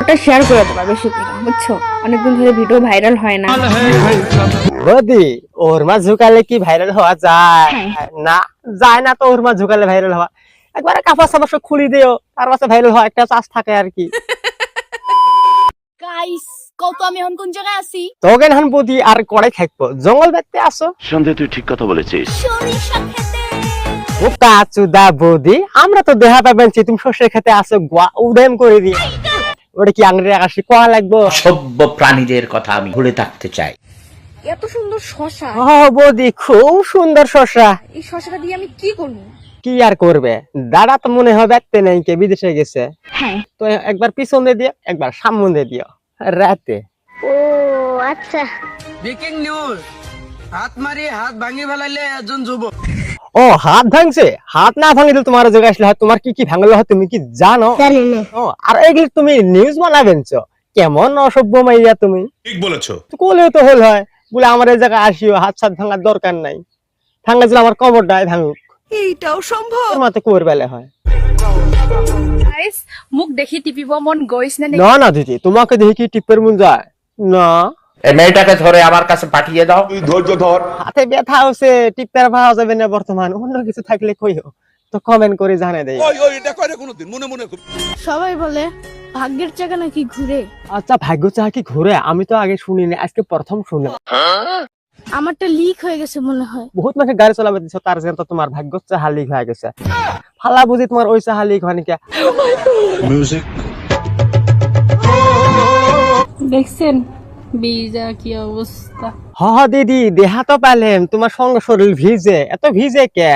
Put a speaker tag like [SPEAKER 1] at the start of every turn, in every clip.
[SPEAKER 1] এটা শেয়ার করে দেবা বেশি করে, বুঝছো? অনেকদিন ধরে ভিডিও ভাইরাল হয় না।
[SPEAKER 2] বৌদি ওর মা ঝুকালে কি ভাইরাল হওয়া যায়? না যায় না তো, ওর মা ঝুকালে ভাইরাল হওয়া। একবার কাপড় সাপড় সব খুলি দিও, তার কাছে ভাইরাল হওয়া একটা চান্স থাকে আর কি।
[SPEAKER 3] গাইস কত আমি এখন কোন জায়গায় আছি?
[SPEAKER 2] তোকে এখন বৌদি আর কড়াই থাকবো, জঙ্গল দেখতে আসো।
[SPEAKER 4] সন্দেহ, তুই ঠিক কথা বলেছিস।
[SPEAKER 3] সরিষা খেতে।
[SPEAKER 2] ওটা চুদা বৌদি, আমরা তো দেহা পাবেন তুমি শস্যের খেতে আসো, উড়েম করে দিয়ে ওটা কি আংরে আকাশে কোয়া লাগবো?
[SPEAKER 5] সভ্য প্রাণীদের কথা আমি ভুলে থাকতে চাই।
[SPEAKER 1] এত সুন্দর শশা,
[SPEAKER 2] ও বৌদি খুব সুন্দর শস্যা।
[SPEAKER 1] এই শশাটা দিয়ে আমি কি করব?
[SPEAKER 2] কি আর করবে, দাদা তো মনে হয় দেখতে নেই, কে বিদেশে গেছে।
[SPEAKER 1] হ্যাঁ।
[SPEAKER 2] তো একবার পিছনে দিও, একবার সামনে দিও রাতে।
[SPEAKER 1] ও আচ্ছা।
[SPEAKER 6] ব্রেকিং নিউজ, হাত মারি হাত ভাঙি ফেলাইলে একজন যুবক।
[SPEAKER 2] ও হাত ভাঙছে, হাত না ভাঙলে তোমার জায়গায় আসলে হয়, তোমার কি কি ভাঙলো হয় তুমি কি জানো?
[SPEAKER 1] জানি না।
[SPEAKER 2] ও আর এগুলি তুমি নিউজ বানাবেনছো, কেমন অসভ্য মাইয়া তুমি।
[SPEAKER 4] ঠিক বলেছো।
[SPEAKER 2] কোলেও তো হল হয় বলে আমার এই জায়গায় আসিও, হাত সাত ভাঙার দরকার নাই। ভাঙা ছিল আমার কবরটাই ভাঙুক,
[SPEAKER 3] এইটাও সম্ভব?
[SPEAKER 2] তোমার তো কুয়োর বেলে হয়।
[SPEAKER 1] গাইস মুখ দেখি টিপিব মন গইছ না
[SPEAKER 2] না না দিদি, তোমাকে দেখি কি টিপের মন যায় না।
[SPEAKER 5] এই মেয়েটাকে ধরে আমার কাছে পাঠিয়ে দাও।
[SPEAKER 2] হাতে ব্যথা হচ্ছে, টিপের ভাড়া যাবে না বর্তমান, অন্য কিছু থাকলে কইও তো কমেন্ট করে জানিয়ে দেয়।
[SPEAKER 3] সবাই বলে ভাগ্যের চাকা নাকি ঘুরে।
[SPEAKER 2] আচ্ছা ভাগ্য চাকা কি ঘুরে? আমি তো আগে শুনিনি, আজকে প্রথম শুনলাম।
[SPEAKER 3] আমারটা লিক হয়ে গেছে মনে হয়।
[SPEAKER 2] বহুত মানুষ গাড়ি চালাবে দিছো, তার জন্য তো তোমার ভাগ্য চাহা লিক হয়ে গেছে। ফালা বুঝি তোমার ওই চাহা লিক হয়নি কে?
[SPEAKER 7] দেখছেন বিজা কি অবস্থা?
[SPEAKER 2] হ হ দিদি, দেহা তো পাইলেন, তোমার সঙ্গে শরীর ভিজে, এত ভিজে কে?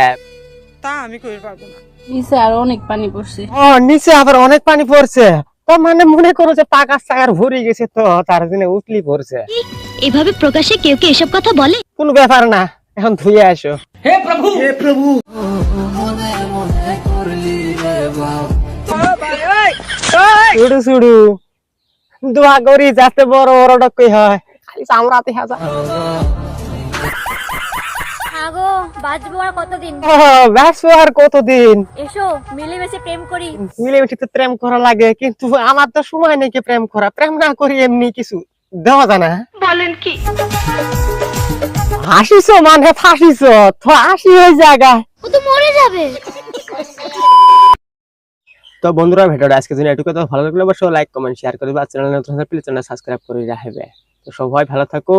[SPEAKER 6] তা আমি কই পারবো না।
[SPEAKER 7] নিচে আর অনেক পানি পড়ছে।
[SPEAKER 2] ও নিচে আবার অনেক পানি পড়ছে, তো মানে মনে করো যে পাকা চাকার ভরে গেছে, তো তার জন্য উতলি পড়ছে।
[SPEAKER 8] এভাবে প্রকাশ্যে কেউ কি এসব কথা বলে?
[SPEAKER 2] কোনো ব্যাপার না, এখন ধুয়ে আসো।
[SPEAKER 5] হে প্রভু, হে প্রভু।
[SPEAKER 2] ছুড়ু ছুড়ু দোয়া করি যাতে বড় বড় ডকই হয়, খালি চামড়াতে হাজা।
[SPEAKER 8] আগো বাঁচবো আর কতদিন?
[SPEAKER 2] ব্যস্ত আর কতদিন?
[SPEAKER 8] এসো মিলেমিশে প্রেম করি।
[SPEAKER 2] মিলেমিশে তো প্রেম করা লাগে, কিন্তু আমার তো সময় নেই কি প্রেম করা। প্রেম না করি এমনি কিছু দেওয়া যায় না।
[SPEAKER 8] বলেন কি?
[SPEAKER 2] হাসিছো মানে ফাঁসিছো, তো হাসি ওই জায়গায়।
[SPEAKER 8] ও তো মরে যাবে।
[SPEAKER 2] তো বন্ধুরা ভিডিওটা আজকের জন্য এটুকু। তো ভালো লাগলে অবশ্যই লাইক কমেন্ট শেয়ার করবে, আর চ্যানেল নতুন হলে প্লিজ চ্যানেল সাবস্ক্রাইব করে রাখবে। তো সবাই ভালো থাকো।